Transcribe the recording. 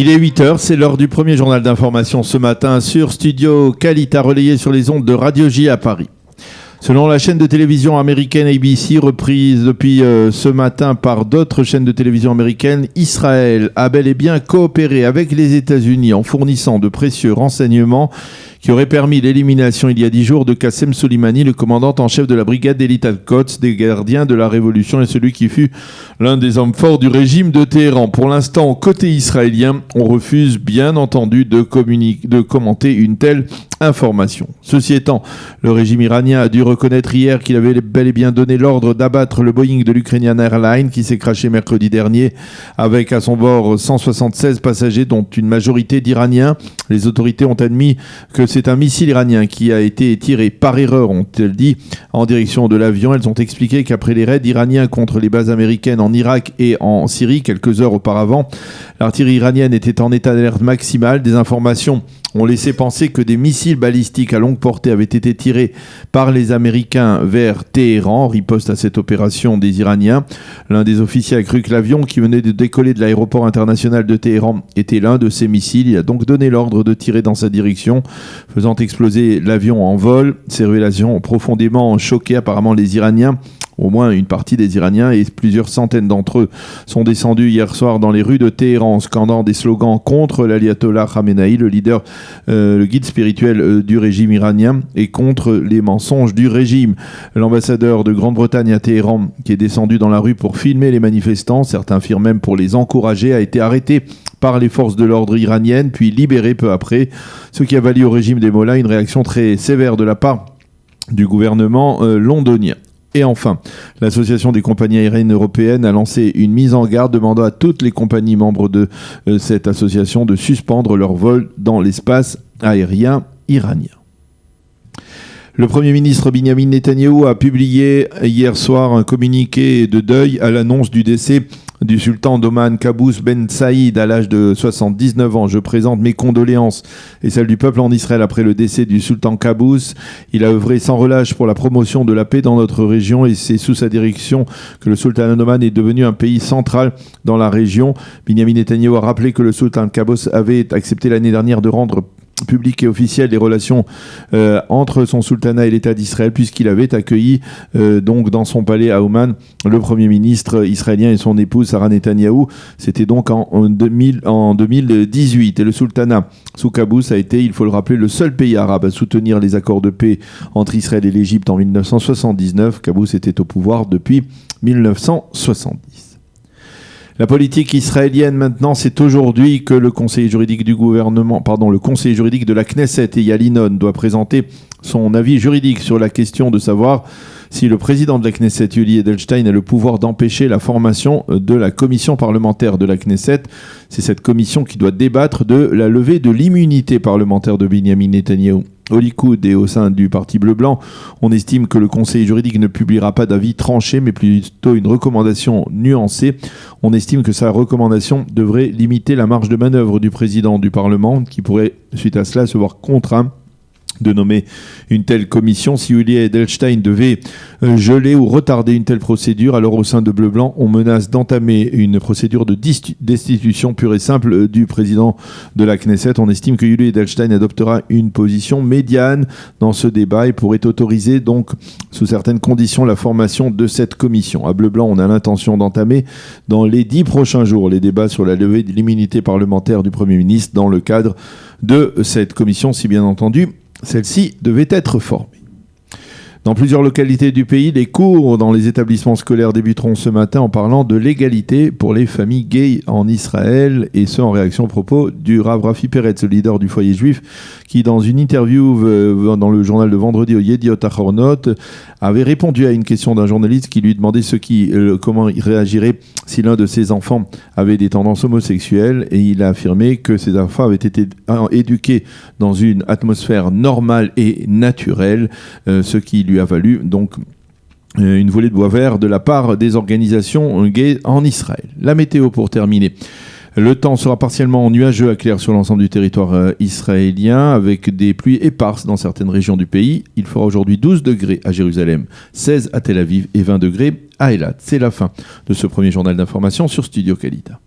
Il est 8h, c'est l'heure du premier journal d'information ce matin sur Studio Kalita, relayé sur les ondes de Radio J à Paris. Selon la chaîne de télévision américaine ABC, reprise depuis ce matin par d'autres chaînes de télévision américaines, Israël a bel et bien coopéré avec les États-Unis en fournissant de précieux renseignements qui auraient permis l'élimination il y a 10 jours de Qassem Soleimani, le commandant en chef de la brigade d'élite Al-Quds des gardiens de la Révolution et celui qui fut l'un des hommes forts du régime de Téhéran. Pour l'instant, côté israélien, on refuse bien entendu de commenter une telle information. Ceci étant, le régime iranien a dû reconnaître hier qu'il avait bel et bien donné l'ordre d'abattre le Boeing de l'Ukrainian Airlines qui s'est crashé mercredi dernier avec à son bord 176 passagers dont une majorité d'Iraniens. Les autorités ont admis que c'est un missile iranien qui a été tiré par erreur, ont-elles dit, en direction de l'avion. Elles ont expliqué qu'après les raids iraniens contre les bases américaines en Irak et en Syrie quelques heures auparavant, l'artillerie iranienne était en état d'alerte maximale. Des informations ont laissé penser que des missiles balistiques à longue portée avaient été tirés par les Américains vers Téhéran, riposte à cette opération des Iraniens. L'un des officiers a cru que l'avion qui venait de décoller de l'aéroport international de Téhéran était l'un de ces missiles. Il a donc donné l'ordre de tirer dans sa direction, faisant exploser l'avion en vol. Ces révélations ont profondément choqué apparemment les Iraniens. Au moins une partie des Iraniens et plusieurs centaines d'entre eux sont descendus hier soir dans les rues de Téhéran en scandant des slogans contre l'ayatollah Khamenei, le guide spirituel du régime iranien, et contre les mensonges du régime. L'ambassadeur de Grande-Bretagne à Téhéran, qui est descendu dans la rue pour filmer les manifestants, certains affirment même pour les encourager, a été arrêté par les forces de l'ordre iraniennes, puis libéré peu après, ce qui a valu au régime des Mollahs une réaction très sévère de la part du gouvernement londonien. Et enfin, l'Association des compagnies aériennes européennes a lancé une mise en garde demandant à toutes les compagnies membres de cette association de suspendre leurs vols dans l'espace aérien iranien. Le Premier ministre Binyamin Netanyahou a publié hier soir un communiqué de deuil à l'annonce du décès du sultan d'Oman Qaboos Ben Saïd à l'âge de 79 ans. Je présente mes condoléances et celles du peuple en Israël après le décès du sultan Qaboos. Il a œuvré sans relâche pour la promotion de la paix dans notre région et c'est sous sa direction que le sultanat d'Oman est devenu un pays central dans la région. Binyamin Netanyahou a rappelé que le sultan Qaboos avait accepté l'année dernière de rendre public et officiel des relations entre son sultanat et l'État d'Israël, puisqu'il avait accueilli donc dans son palais à Oman le Premier ministre israélien et son épouse Sarah Netanyahou. C'était donc en 2018. Et le sultanat sous Qaboos a été, il faut le rappeler, le seul pays arabe à soutenir les accords de paix entre Israël et l'Égypte en 1979. Qaboos était au pouvoir depuis 1970. La politique israélienne maintenant, c'est aujourd'hui que le conseiller juridique de la Knesset, Eyal Yinon, doit présenter son avis juridique sur la question de savoir si le président de la Knesset, Yuli Edelstein, a le pouvoir d'empêcher la formation de la commission parlementaire de la Knesset. C'est cette commission qui doit débattre de la levée de l'immunité parlementaire de Binyamin Netanyahou. Au Likoud et au sein du Parti bleu-blanc, on estime que le conseil juridique ne publiera pas d'avis tranché, mais plutôt une recommandation nuancée. On estime que sa recommandation devrait limiter la marge de manœuvre du président du Parlement, qui pourrait, suite à cela, se voir contraint de nommer une telle commission. Si Yuli Edelstein devait geler ou retarder une telle procédure, alors au sein de Bleu-Blanc, on menace d'entamer une procédure de destitution pure et simple du président de la Knesset. On estime que Yuli Edelstein adoptera une position médiane dans ce débat et pourrait autoriser donc, sous certaines conditions, la formation de cette commission. À Bleu-Blanc, on a l'intention d'entamer dans les 10 prochains jours les débats sur la levée de l'immunité parlementaire du Premier ministre dans le cadre de cette commission, si bien entendu celle-ci devait être formée. Dans plusieurs localités du pays, les cours dans les établissements scolaires débuteront ce matin en parlant de l'égalité pour les familles gays en Israël, et ce en réaction aux propos du Rav Rafi Peretz, le leader du foyer juif, qui dans une interview dans le journal de vendredi au Yediot Ahronot avait répondu à une question d'un journaliste qui lui demandait comment il réagirait si l'un de ses enfants avait des tendances homosexuelles, et il a affirmé que ses enfants avaient été éduqués dans une atmosphère normale et naturelle, ce qui lui a valu donc une volée de bois vert de la part des organisations gays en Israël. La météo pour terminer. Le temps sera partiellement nuageux à clair sur l'ensemble du territoire israélien, avec des pluies éparses dans certaines régions du pays. Il fera aujourd'hui 12 degrés à Jérusalem, 16 à Tel Aviv et 20 degrés à Eilat. C'est la fin de ce premier journal d'information sur Studio Kalita.